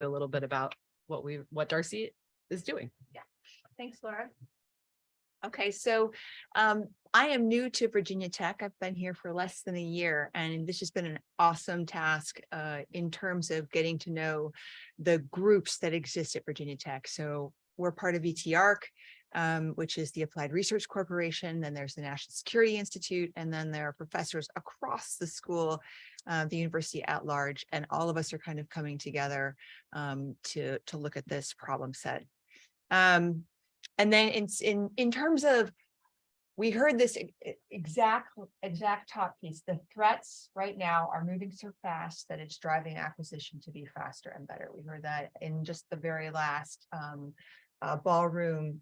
a little bit about what DARCIE is doing. Yeah, thanks, Laura. Okay, so I am new to Virginia Tech. I've been here for less than a year, and this has been an awesome task in terms of getting to know the groups that exist at Virginia Tech. So we're part of AIRC, which is the Applied Research Corporation. Then there's the National Security Institute, and then there are professors across the school, the university at large, and all of us are kind of coming together to look at this problem set. And then in terms of, we heard this exact top piece, the threats right now are moving so fast that it's driving acquisition to be faster and better. We heard that in just the very last ballroom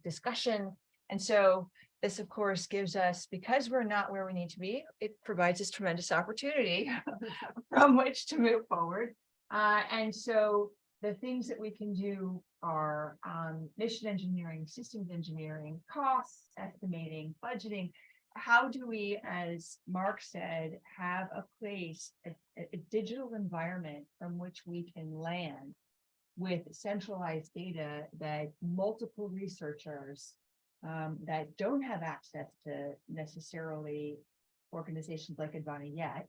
discussion. And so this, of course, gives us, because we're not where we need to be, it provides us tremendous opportunity from which to move forward. And so the things that we can do are mission engineering, systems engineering, costs estimating, budgeting. How do we, as Mark said, have a place, a digital environment from which we can land with centralized data that multiple researchers that don't have access to necessarily organizations like Advana yet,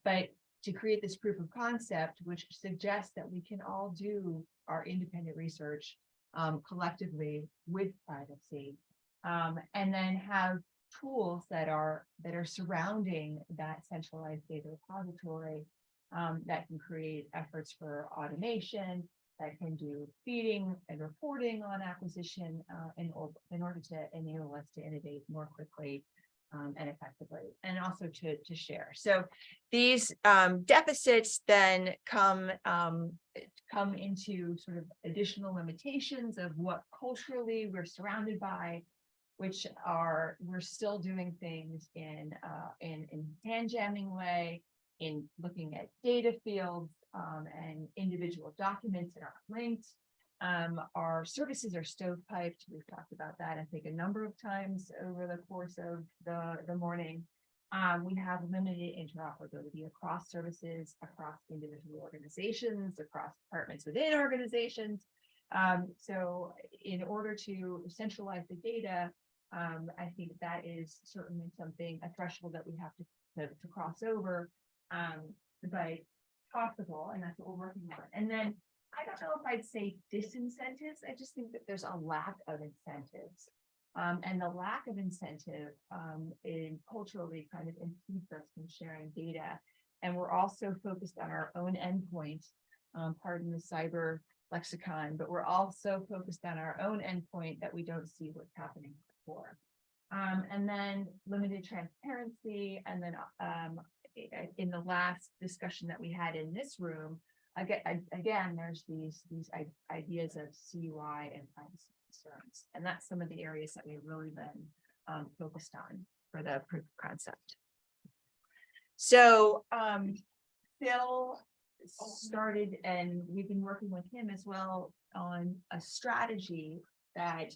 but to create this proof of concept, which suggests that we can all do our independent research collectively with privacy, and then have tools that are surrounding that centralized data repository that can create efforts for automation, that can do feeding and reporting on acquisition in order to enable us to innovate more quickly and effectively, and also to share. So these deficits then come into sort of additional limitations of what culturally we're surrounded by, which are, we're still doing things in hand jamming way, in looking at data fields and individual documents that aren't linked. Our services are stovepiped. We've talked about that, I think, a number of times over the course of the morning. We have limited interoperability across services, across individual organizations, across departments within organizations. So in order to centralize the data, I think that is certainly something, a threshold that we have to cross over, but possible, and that's what we're working on. And then I don't know if I'd say disincentives. I just think that there's a lack of incentives. And the lack of incentive in culturally kind of impedes us from sharing data. And we're also focused on our own endpoint, pardon the cyber lexicon, but we're also focused on our own endpoint that we don't see what's happening before. And then limited transparency. And then in the last discussion that we had in this room, again, there's these ideas of CUI and privacy concerns, and that's some of the areas that we've really been focused on for the proof of concept. So Phil started, and we've been working with him as well on a strategy that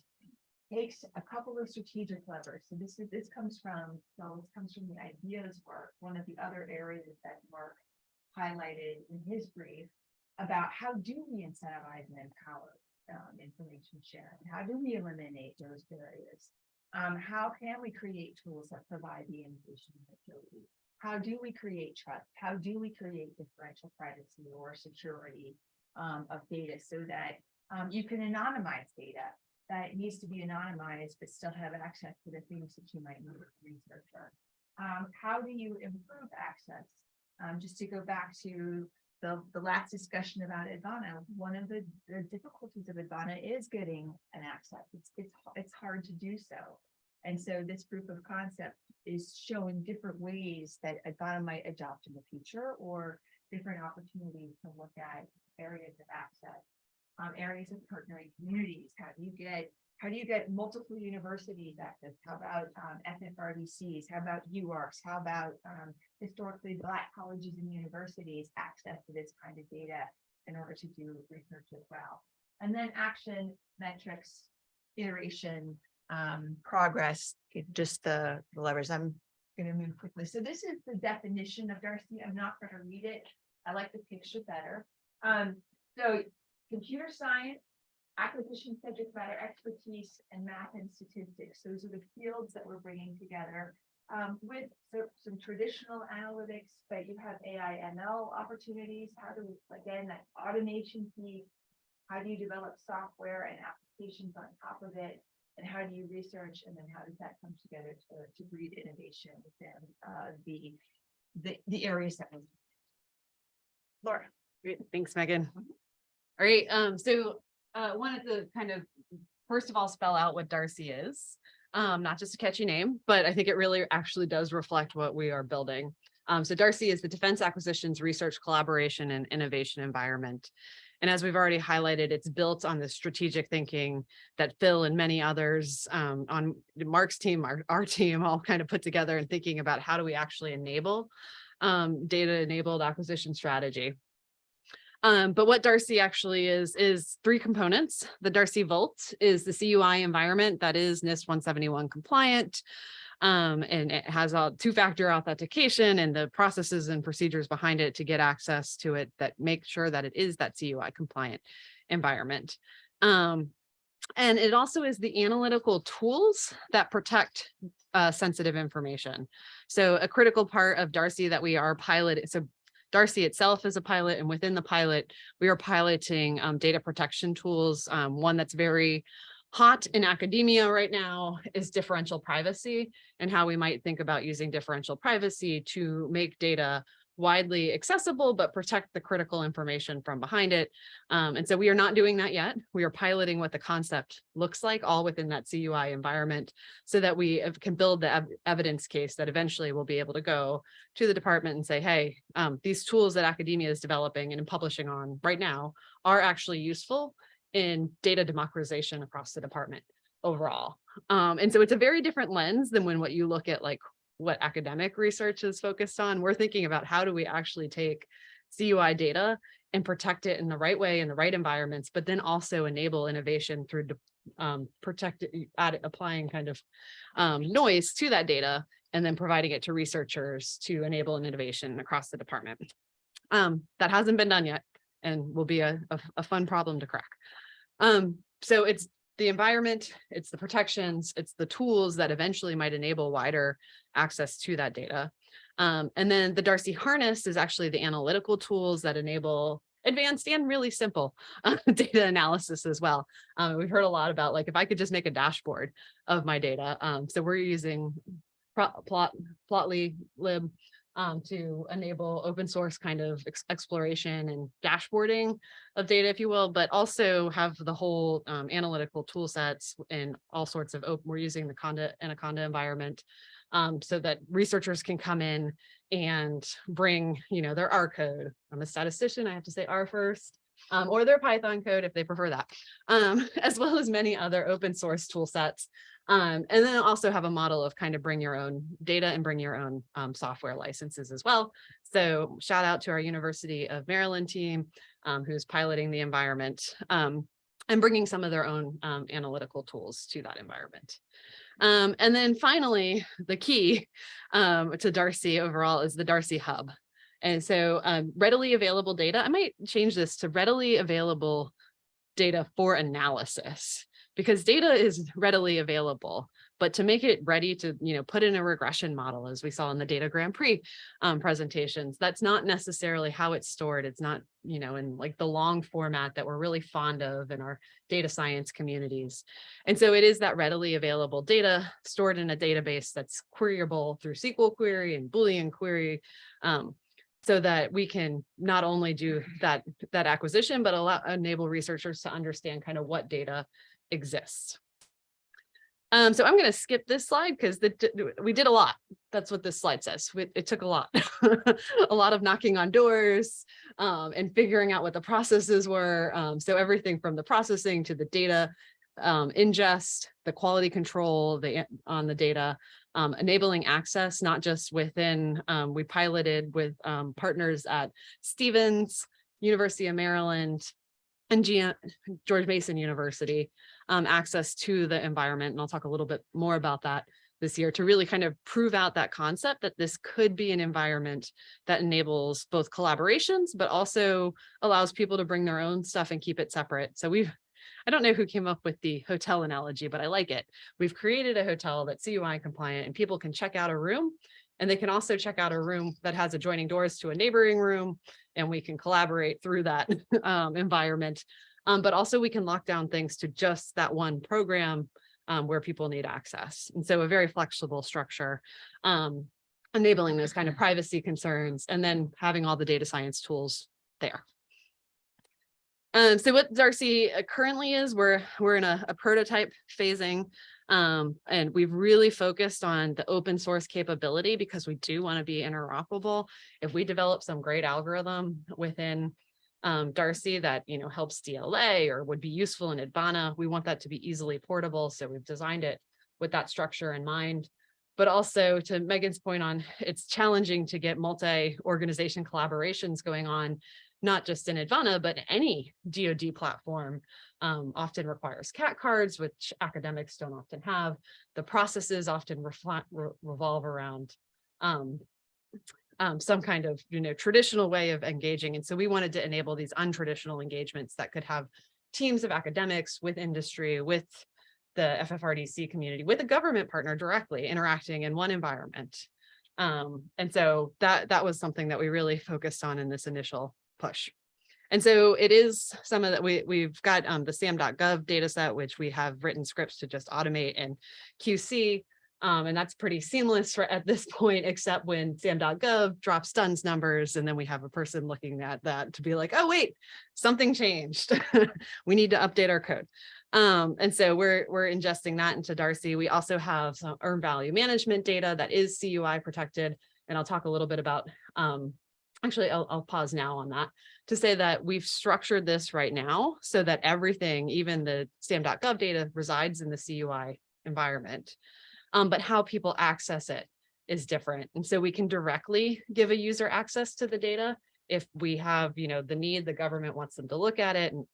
takes a couple of strategic levers. So this comes from the ideas work. One of the other areas that Mark highlighted in his brief about how do we incentivize and empower information sharing? How do we eliminate those barriers? How can we create tools that provide the innovation and agility? How do we create trust? How do we create differential privacy or security of data so that you can anonymize data that needs to be anonymized but still have access to the things that you might need as a researcher? How do you improve access? Just to go back to the last discussion about Advana, one of the difficulties of Advana is getting an access. It's hard to do so. And so this proof of concept is showing different ways that Advana might adopt in the future, or different opportunities to look at areas of access, areas of partnering communities. How do you get multiple universities access? How about FFRDCs? How about UARCs? How about historically Black colleges and universities access to this kind of data in order to do research as well? And then action, metrics, iteration, progress, just the levers. I'm going to move quickly. So this is the definition of DARCIE. I'm not going to read it. I like the picture better. So computer science, acquisition subject matter expertise, and math and statistics. Those are the fields that we're bringing together with some traditional analytics, but you have AI ML opportunities. How do, again, that automation piece, how do you develop software and applications on top of it? And how do you research? And then how does that come together to breed innovation within the areas that we're. Laura. Great. Thanks, Megan. All right. So wanted to kind of, first of all, spell out what DARCIE is. Not just a catchy name, but I think it really actually does reflect what we are building. So DARCIE is the Defense Acquisitions Research Collaboration and Innovation Environment. And as we've already highlighted, it's built on the strategic thinking that Phil and many others on Mark's team, our team, all kind of put together and thinking about how do we actually enable data-enabled acquisition strategy. But what DARCIE actually is three components. The DARCIE Vault is the CUI environment that is NIST 171 compliant. And it has a two-factor authentication and the processes and procedures behind it to get access to it that make sure that it is that CUI compliant environment. And it also is the analytical tools that protect sensitive information. So a critical part of DARCIE that we are piloting, so DARCIE itself is a pilot, and within the pilot, we are piloting data protection tools. One that's very hot in academia right now is differential privacy, and how we might think about using differential privacy to make data widely accessible, but protect the critical information from behind it. And so we are not doing that yet. We are piloting what the concept looks like all within that CUI environment so that we can build the evidence case that eventually we'll be able to go to the department and say, hey, these tools that academia is developing and publishing on right now are actually useful in data democratization across the department overall. And so it's a very different lens than when what you look at like what academic research is focused on. We're thinking about how do we actually take CUI data and protect it in the right way in the right environments, but then also enable innovation through applying kind of noise to that data and then providing it to researchers to enable an innovation across the department. That hasn't been done yet and will be a fun problem to crack. So it's the environment, it's the protections, it's the tools that eventually might enable wider access to that data. And then the DARCIE harness is actually the analytical tools that enable advanced and really simple data analysis as well. We've heard a lot about like, if I could just make a dashboard of my data. So we're using Plotly lib to enable open source kind of exploration and dashboarding of data, if you will, but also have the whole analytical tool sets and all sorts of we're using the Anaconda environment so that researchers can come in and bring, their R code. I'm a statistician, I have to say R first, or their Python code if they prefer that, as well as many other open source tool sets. And then also have a model of kind of bring your own data and bring your own software licenses as well. So shout out to our University of Maryland team who's piloting the environment and bringing some of their own analytical tools to that environment. And then finally, the key to DARCIE overall is the DARCIE Hub. And so readily available data, I might change this to readily available data for analysis, because data is readily available, but to make it ready to, put in a regression model, as we saw in the Data Grand Prix presentations, that's not necessarily how it's stored. It's not, in like the long format that we're really fond of in our data science communities. And so it is that readily available data stored in a database that's queryable through SQL query and Boolean query, so that we can not only do that acquisition, but enable researchers to understand kind of what data exists. So I'm going to skip this slide because we did a lot. That's what this slide says. It took a lot, a lot of knocking on doors and figuring out what the processes were. So everything from the processing to the data ingest, the quality control on the data, enabling access, not just within, we piloted with partners at Stevens, University of Maryland, and George Mason University, access to the environment. And I'll talk a little bit more about that. this year to really kind of prove out that concept that this could be an environment that enables both collaborations, but also allows people to bring their own stuff and keep it separate. So I don't know who came up with the hotel analogy, but I like it. We've created a hotel that's CUI compliant and people can check out a room, and they can also check out a room that has adjoining doors to a neighboring room, and we can collaborate through that environment. But also we can lock down things to just that one program where people need access. And so a very flexible structure, enabling those kind of privacy concerns, and then having all the data science tools there. So what DARCIE currently is, we're in a prototype phasing, and we've really focused on the open source capability because we do want to be interoperable. If we develop some great algorithm within DARCIE that helps DLA or would be useful in Advana, we want that to be easily portable. So we've designed it with that structure in mind. But also, to Megan's point on, it's challenging to get multi-organization collaborations going on, not just in Advana, but any DoD platform. Often requires CAT cards, which academics don't often have. The processes often revolve around some kind of traditional way of engaging. And so we wanted to enable these untraditional engagements that could have teams of academics with industry, with the FFRDC community, with a government partner directly interacting in one environment. And so that was something that we really focused on in this initial push. And so it is some of that we've got the SAM.gov data set, which we have written scripts to just automate and QC. And that's pretty seamless at this point, except when SAM.gov drops DUNS numbers, and then we have a person looking at that to be like, oh, wait, something changed. We need to update our code. And so we're ingesting that into DARCIE. We also have some earned value management data that is CUI protected. And I'll talk a little bit about, actually, I'll pause now on that to say that we've structured this right now so that everything, even the SAM.gov data, resides in the CUI environment. But how people access it is different. And so we can directly give a user access to the data. If we have, the need, the government wants them to look at it, and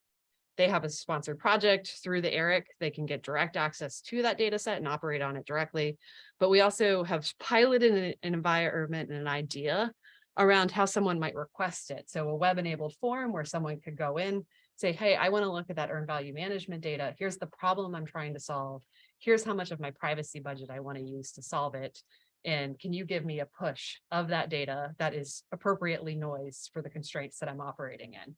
they have a sponsored project through the AIRC, they can get direct access to that data set and operate on it directly. But we also have piloted an environment and an idea around how someone might request it. So a web-enabled form where someone could go in, say, hey, I want to look at that earned value management data. Here's the problem I'm trying to solve. Here's how much of my privacy budget I want to use to solve it. And can you give me a push of that data that is appropriately noised for the constraints that I'm operating in?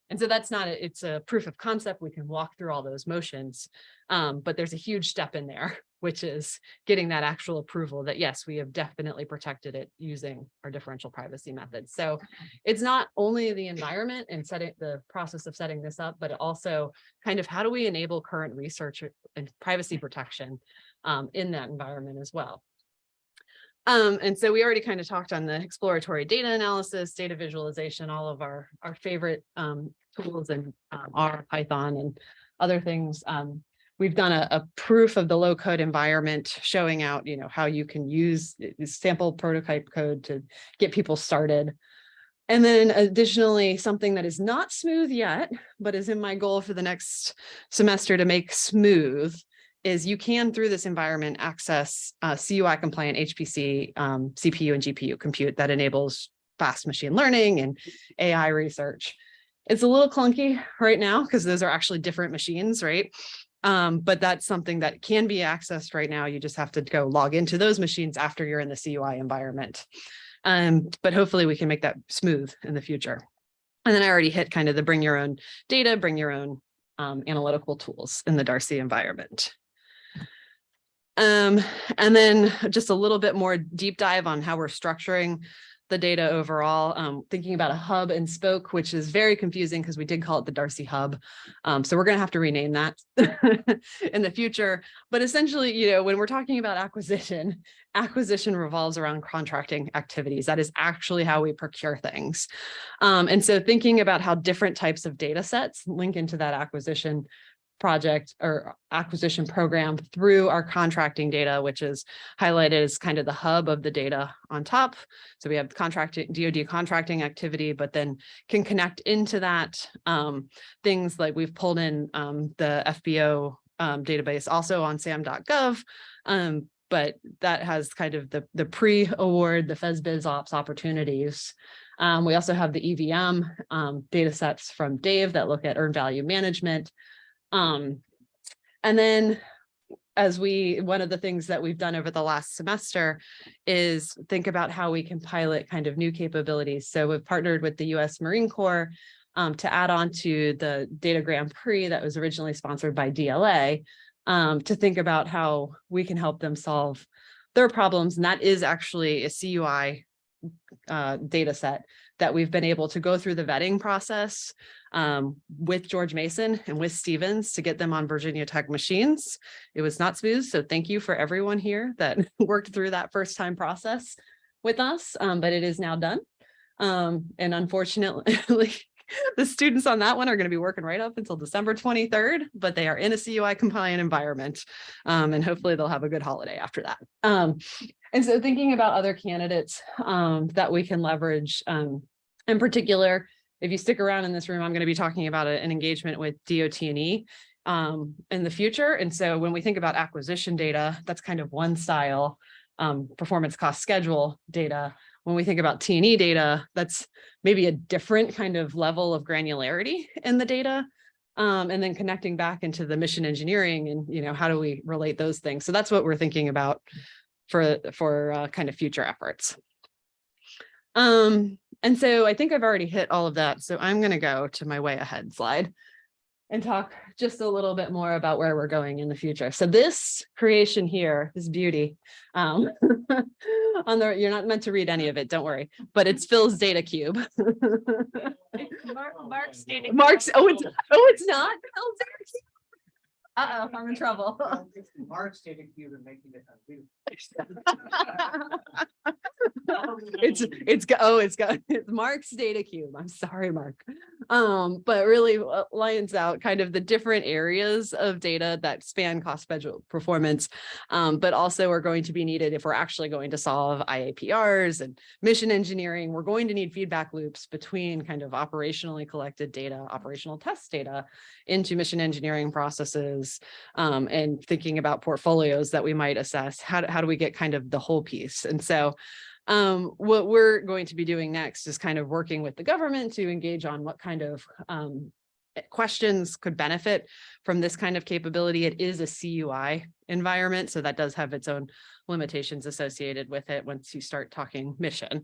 And so that's not, it's a proof of concept. We can walk through all those motions, but there's a huge step in there, which is getting that actual approval that, yes, we have definitely protected it using our differential privacy methods. So it's not only the environment and the process of setting this up, but also kind of how do we enable current research and privacy protection in that environment as well. And so we already kind of talked on the exploratory data analysis, data visualization, all of our favorite tools in R, Python, and other things. We've done a proof of the low code environment showing out, how you can use sample prototype code to get people started. And then additionally, something that is not smooth yet, but is in my goal for the next semester to make smooth, is you can, through this environment, access CUI compliant HPC CPU and GPU compute that enables fast machine learning and AI research. It's a little clunky right now because those are actually different machines, right? But that's something that can be accessed right now. You just have to go log into those machines after you're in the CUI environment. But hopefully we can make that smooth in the future. And then I already hit kind of the bring your own data, bring your own analytical tools in the DARCIE environment. And then just a little bit more deep dive on how we're structuring the data overall, thinking about a hub and spoke, which is very confusing because we did call it the DARCIE hub. So we're going to have to rename that in the future. But essentially, when we're talking about acquisition revolves around contracting activities. That is actually how we procure things. And so thinking about how different types of data sets link into that acquisition project or acquisition program through our contracting data, which is highlighted as kind of the hub of the data on top. So we have contracting, DoD contracting activity, but then can connect into that things like we've pulled in the FBO database also on SAM.gov, but that has kind of the pre-award, the FESBIZ ops opportunities. We also have the EVM data sets from Dave that look at earned value management. And then one of the things that we've done over the last semester is think about how we can pilot kind of new capabilities. So we've partnered with the US Marine Corps to add on to the Data Grand Prix that was originally sponsored by DLA, to think about how we can help them solve their problems. And that is actually a CUI data set that we've been able to go through the vetting process with George Mason and with Stevens to get them on Virginia Tech machines. It was not smooth, so thank you for everyone here that worked through that first time process with us, but it is now done. And unfortunately, the students on that one are going to be working right up until December 23rd, but they are in a CUI compliant environment, and hopefully they'll have a good holiday after that. And so thinking about other candidates that we can leverage, in particular, if you stick around in this room, I'm going to be talking about an engagement with DOT&E in the future. And so when we think about acquisition data, that's kind of one style, performance cost schedule data. When we think about T&E data, that's maybe a different kind of level of granularity in the data. And then connecting back into the mission engineering and, how do we relate those things? So that's what we're thinking about for kind of future efforts. And so I think I've already hit all of that. So I'm going to go to my way ahead slide and talk just a little bit more about where we're going in the future. So this creation here, this beauty, you're not meant to read any of it, don't worry, but it's Phil's data cube. Mark's data. It's not Phil's data cube. Uh-oh, I'm in trouble. Mark's data cube and making it it's Mark's data cube. I'm sorry, Mark. But really lines out kind of the different areas of data that span cost schedule performance, but also are going to be needed if we're actually going to solve IAPRs and mission engineering. We're going to need feedback loops between kind of operationally collected data, operational test data into mission engineering processes, and thinking about portfolios that we might assess. How do we get kind of the whole piece? And so what we're going to be doing next is kind of working with the government to engage on what kind of questions could benefit from this kind of capability. It is a CUI environment, so that does have its own limitations associated with it once you start talking mission.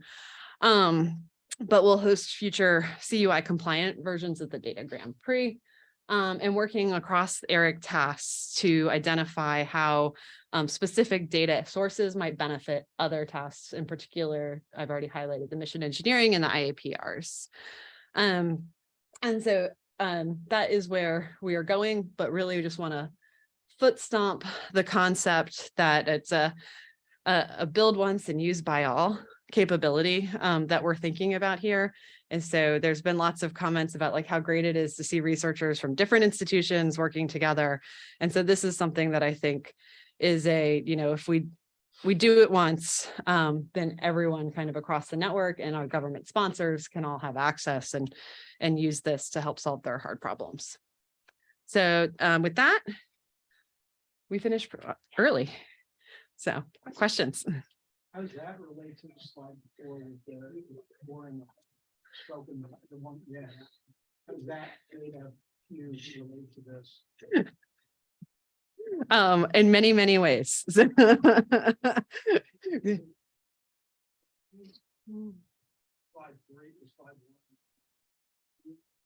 But we'll host future CUI compliant versions of the Data Grand Prix, and working across AIRC tasks to identify how specific data sources might benefit other tasks. In particular, I've already highlighted the mission engineering and the IAPRs. And so that is where we are going, but really we just want to foot stomp the concept that it's a build once and use by all capability that we're thinking about here. And so there's been lots of comments about like how great it is to see researchers from different institutions working together. And so this is something that I think is if we do it once, then everyone kind of across the network and our government sponsors can all have access and use this to help solve their hard problems. So with that, we finished early. So questions? How does that relate to the slide before with the boring stroke and the one? Yeah. How does that data use relate to this? In many, many ways.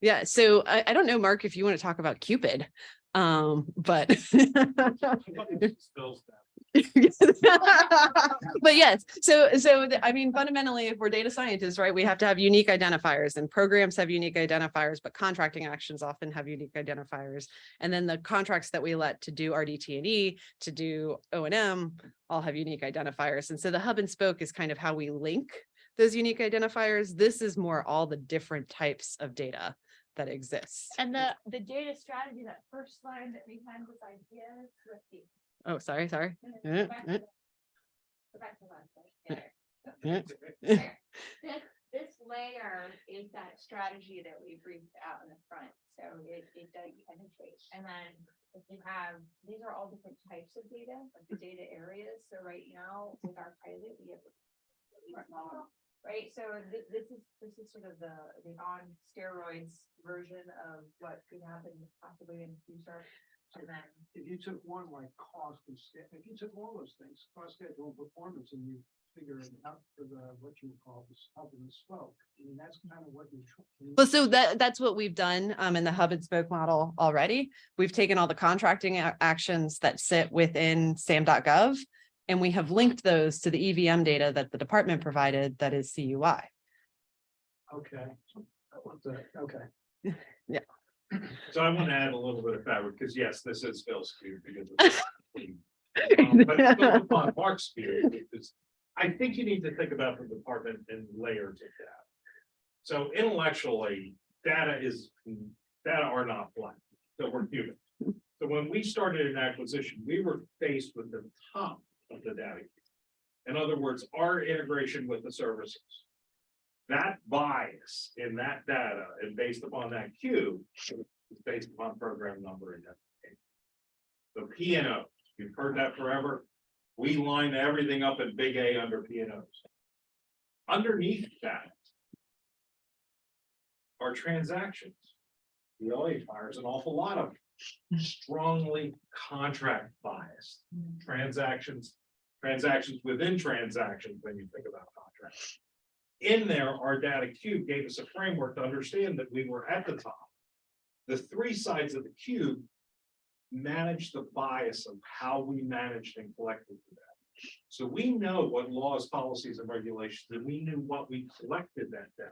Yeah, so I don't know, Mark, if you want to talk about Cupid, but but yes, so I mean, fundamentally, if we're data scientists, right, we have to have unique identifiers, and programs have unique identifiers, but contracting actions often have unique identifiers. And then the contracts that we let to do RDT&E, to do O&M, all have unique identifiers. And so the hub and spoke is kind of how we link those unique identifiers. This is more all the different types of data that exists. And the data strategy, that first slide that we had was ideas with the. Oh, sorry. Go back to the last slide. There. this layer is that strategy that we briefed out in the front, so it does penetrate. And then if you have, these are all different types of data, like the data areas, so right now with our pilot, we have right, so this is sort of the on steroids version of what could happen possibly in the future. And then If you took one like cost and if you took all those things, cost, schedule, and performance, and you figure it out for the, what you would call this hub and spoke, I mean, that's kind of what you're. Well, so that's what we've done in the hub and spoke model already. We've taken all the contracting actions that sit within SAM.gov, and we have linked those to the EVM data that the department provided that is CUI. Okay. I want that. Okay. So I want to add a little bit of fabric, because yes, this is Phil's view because it's but it's built upon Mark's view, because I think you need to think about the department in layers of data. So intellectually, data are not blank, so we're human. So when we started an acquisition, we were faced with the top of the data. In other words, our integration with the services. That bias in that data and based upon that cube is based upon program number identification. The P&O, you've heard that forever. We line everything up in big A under P&Os. Underneath that are transactions. The LA fires an awful lot of strongly contract biased transactions within transactions when you think about contracts. In there, our data cube gave us a framework to understand that we were at the top. The three sides of the cube manage the bias of how we managed and collected the data. So we know what laws, policies, and regulations, and we knew what we collected that data.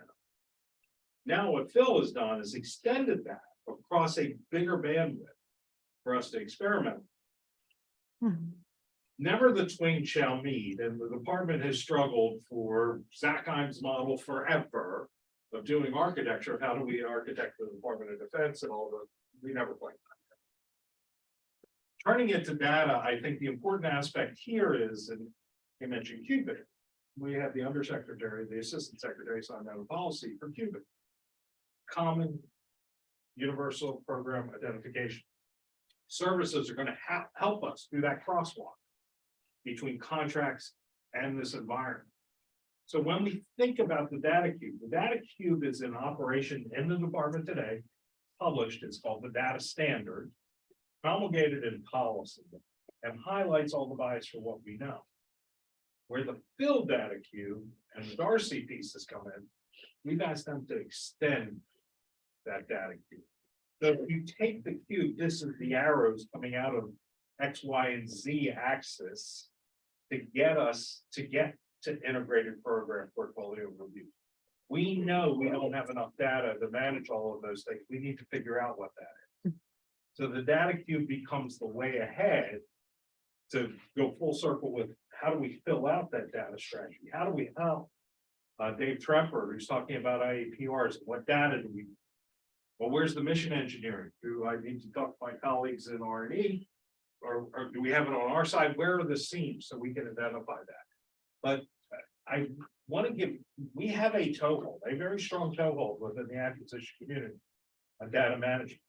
Now what Phil has done is extended that across a bigger bandwidth for us to experiment. Never the twain shall meet, and the department has struggled for Zachheim's model forever of doing architecture. How do we architect the Department of Defense and all the, we never quite. Turning it to data, I think the important aspect here is, and you mentioned Cubic. We have the undersecretary, the assistant secretary sign out a policy for Cubic. Common universal program identification. Services are going to help us do that crosswalk between contracts and this environment. So when we think about the data cube is in operation in the department today, published, it's called the data standard, promulgated in policy, and highlights all the bias for what we know. Where the Phil data cube and the DARCIE pieces come in, we've asked them to extend that data cube. So if you take the cube, this is the arrows coming out of X, Y, and Z axis to get us to integrated program portfolio review. We know we don't have enough data to manage all of those things. We need to figure out what that is. So the data cube becomes the way ahead to go full circle with how do we fill out that data strategy? How do we help Dave Tremper, who's talking about IAPRs, what data do we? Well, where's the mission engineering? Do I need to talk to my colleagues in R&E? Or do we have it on our side? Where are the seams so we can identify that? But I want to give, we have a toehold, a very strong toehold within the acquisition community on data management.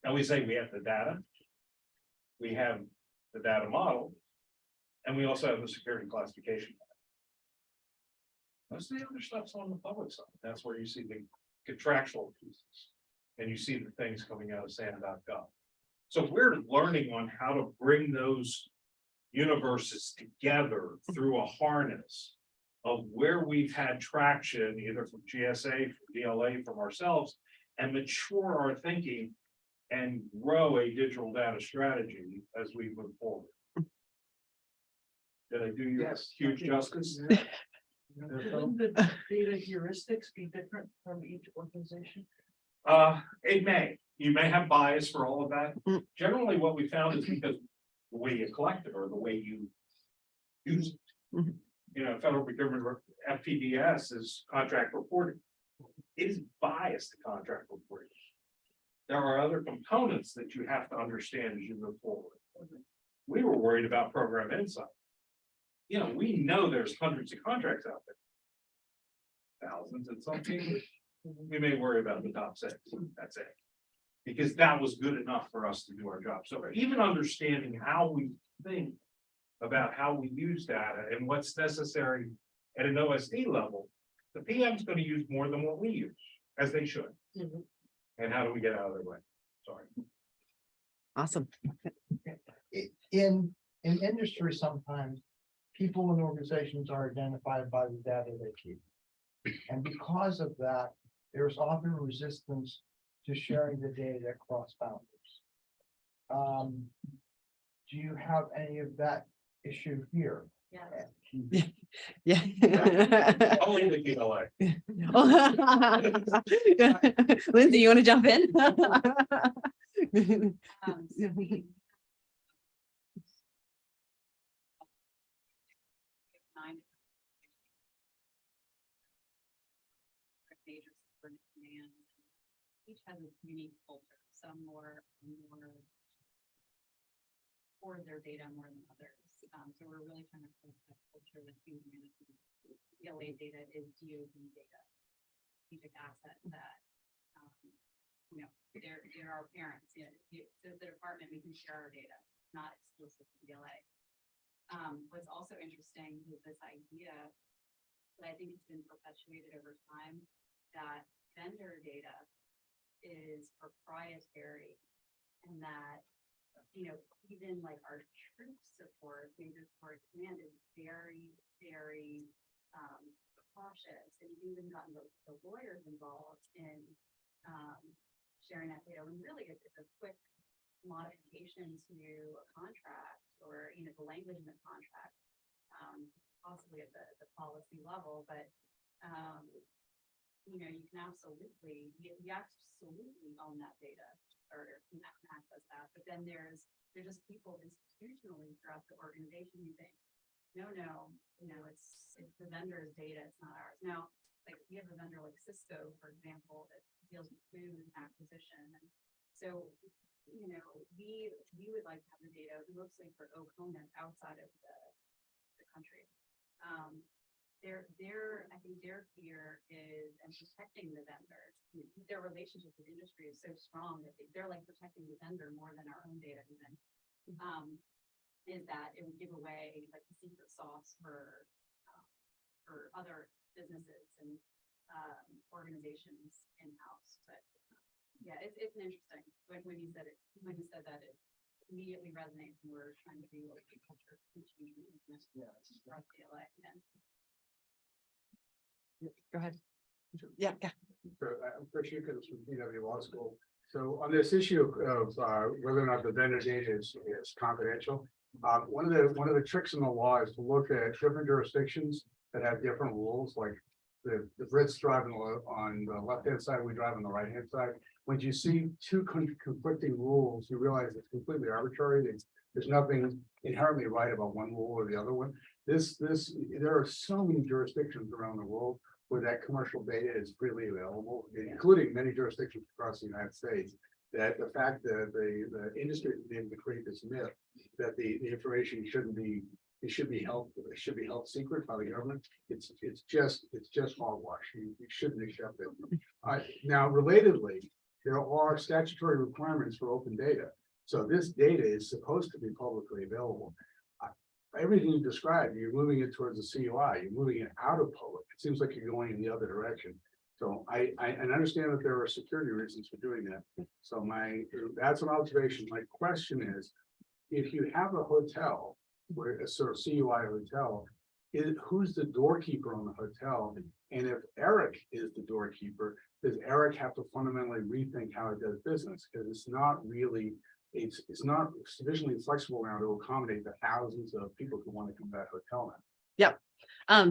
And we say we have the data, we have the data model, and we also have the security classification. Most of the other stuff's on the public side. That's where you see the contractual pieces. And you see the things coming out of SAM.gov. So we're learning on how to bring those universes together through a harness of where we've had traction, either from GSA, from DLA, from ourselves, and mature our thinking and grow a digital data strategy as we move forward. Did I do you Yes. huge justice? Wouldn't the data heuristics be different from each organization? It may. You may have bias for all of that. Generally, what we found is because the way you collect it or the way you use it. You know, federal procurement, FPDS is contract reporting. It is biased to contract reporting. There are other components that you have to understand as you move forward. We were worried about program insight. You know, we know there's hundreds of contracts out there. thousands at something, we may worry about the top 6. That's it. Because that was good enough for us to do our job. So even understanding how we think about how we use data and what's necessary at an OSD level, the PM's going to use more than what we use, as they should. Mhm. And how do we get out of their way? Sorry. Awesome. In industry, sometimes people and organizations are identified by the data they keep. And because of that, there's often resistance to sharing the data across boundaries. Do you have any of that issue here? Yeah. Only the PLA. Lindsay, you want to jump in? Major different commands. Each has a unique culture. Some more for their data more than others. So we're really trying to push that culture that humanity. PLA data is DoD data, strategic asset that they're our parents. So the department, we can share our data, not exclusive to PLA. What's also interesting is this idea that I think it's been perpetuated over time that vendor data is proprietary and that, even like our troop support, major support command is very, very cautious. And you've even gotten the lawyers involved in sharing that data. And really it's a quick modification to a contract or, the language in the contract, possibly at the policy level, but you can absolutely, you absolutely own that data or can access that. But then there's just people institutionally throughout the organization who think, no, it's the vendor's data, it's not ours. Now, like we have a vendor like Cisco, for example, that deals with food acquisition. And so, we would like to have the data mostly for OCONUS outside of the country. I think their fear is and protecting the vendor. Their relationship with industry is so strong that they're like protecting the vendor more than our own data even. Is that it would give away like the secret sauce for other businesses and organizations in-house. But yeah, it's interesting when you said that it immediately resonates and we're trying to do like culture change. Go ahead. Yeah. So I'm Chris Yukins from PW Law School. So on this issue of whether or not the vendor data is confidential, one of the tricks in the law is to look at different jurisdictions that have different rules. Like the Brits drive on the left-hand side, we drive on the right-hand side. When you see two conflicting rules, you realize it's completely arbitrary. There's nothing inherently right about one rule or the other one. There are so many jurisdictions around the world where that commercial data is freely available, including many jurisdictions across the United States. That the fact that the industry is able to create this myth that the information should be held secret by the government. It's just hogwash. You shouldn't accept it. Now, relatedly, there are statutory requirements for open data. So this data is supposed to be publicly available. Everything you described, you're moving it towards the CUI, you're moving it out of public. It seems like you're going in the other direction. So I understand that there are security reasons for doing that. So that's an observation. My question is, if you have a hotel where a sort of CUI hotel, who's the doorkeeper on the hotel? And if AIRC is the doorkeeper, does AIRC have to fundamentally rethink how it does business? Because it's not really, it's not sufficiently flexible now to accommodate the thousands of people who want to come to that hotel now. Yep.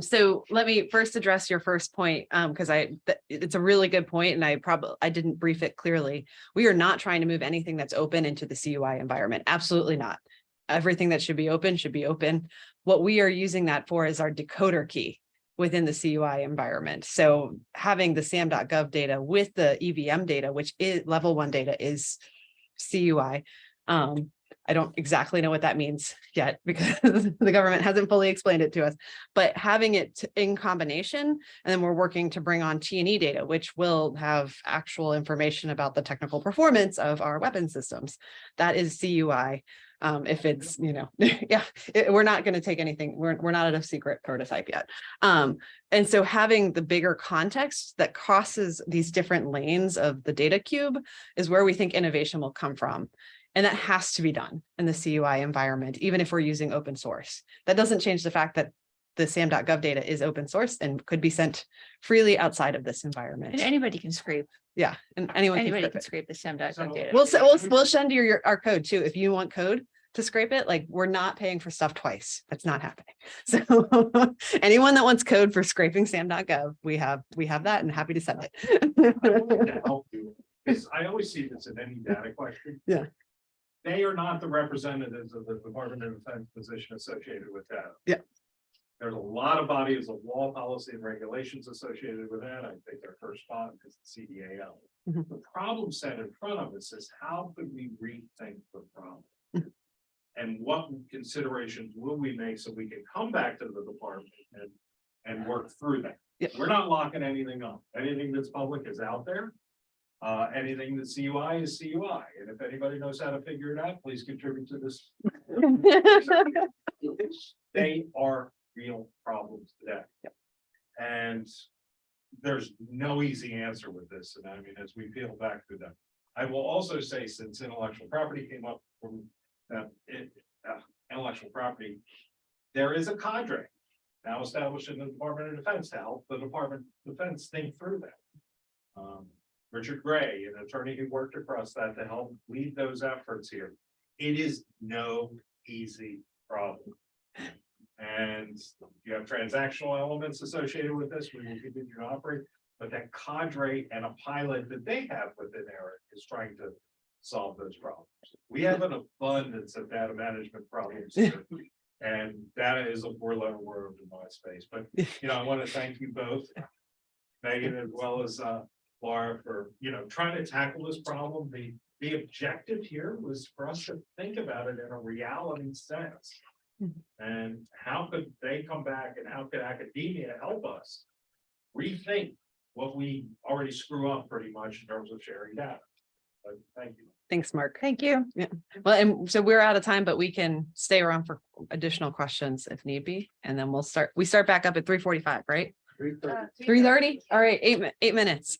So let me first address your first point, because it's a really good point, and I didn't brief it clearly. We are not trying to move anything that's open into the CUI environment. Absolutely not. Everything that should be open should be open. What we are using that for is our decoder key within the CUI environment. So having the SAM.gov data with the EVM data, which is level 1 data, is CUI. I don't exactly know what that means yet because the government hasn't fully explained it to us, but having it in combination, and then we're working to bring on T&E data, which will have actual information about the technical performance of our weapon systems. That is CUI. If it's, yeah, we're not going to take anything. We're not at a secret prototype yet. And so having the bigger context that crosses these different lanes of the data cube is where we think innovation will come from. And that has to be done in the CUI environment, even if we're using open source. That doesn't change the fact that the SAM.gov data is open source and could be sent freely outside of this environment. And anybody can scrape, Yeah, and anyone can anybody scrape can it. scrape the SAM.gov data. We'll send you our code too. If you want code to scrape it, like we're not paying for stuff twice. That's not happening. So anyone that wants code for scraping SAM.gov, we have that and happy to send I it. wanted to help you, because I always see this in any data question. Yeah. They are not the representatives of the Department of Defense position associated with that. Yeah. There's a lot of bodies of law, policy, and regulations associated with that. I think their first spot is the CDAL. Mhm. The problem set in front of us is how could we rethink the problem? And what considerations will we make so we can come back to the department and work through that? Yeah. We're not locking anything up. Anything that's public is out there. Anything that's CUI is CUI. And if anybody knows how to figure it out, please contribute to this. They are real problems today. And there's no easy answer with this. And I mean, as we peel back through them, I will also say, since intellectual property came up from intellectual property, there is a cadre now established in the Department of Defense to help the Department of Defense think through that. Richard Gray, an attorney who worked across that to help lead those efforts here. It is no easy problem. And you have transactional elements associated with this. We will continue to operate, but that cadre and a pilot that they have within AIRC is trying to solve those problems. We have an abundance of data management problems here, and data is a four-letter word in my space. But I want to thank you both, Megan, as well as Laura, for trying to tackle this problem. The objective here was for us to think about it in a reality sense. And how could they come back, and how could academia help us rethink what we already screw up pretty much in terms of sharing data? But thank you. Thanks, Mark. Thank you. Well, and so we're out of time, but we can stay around for additional questions if need be. And then we start back up at 3:45, right? 3:30. All right, 8 minutes.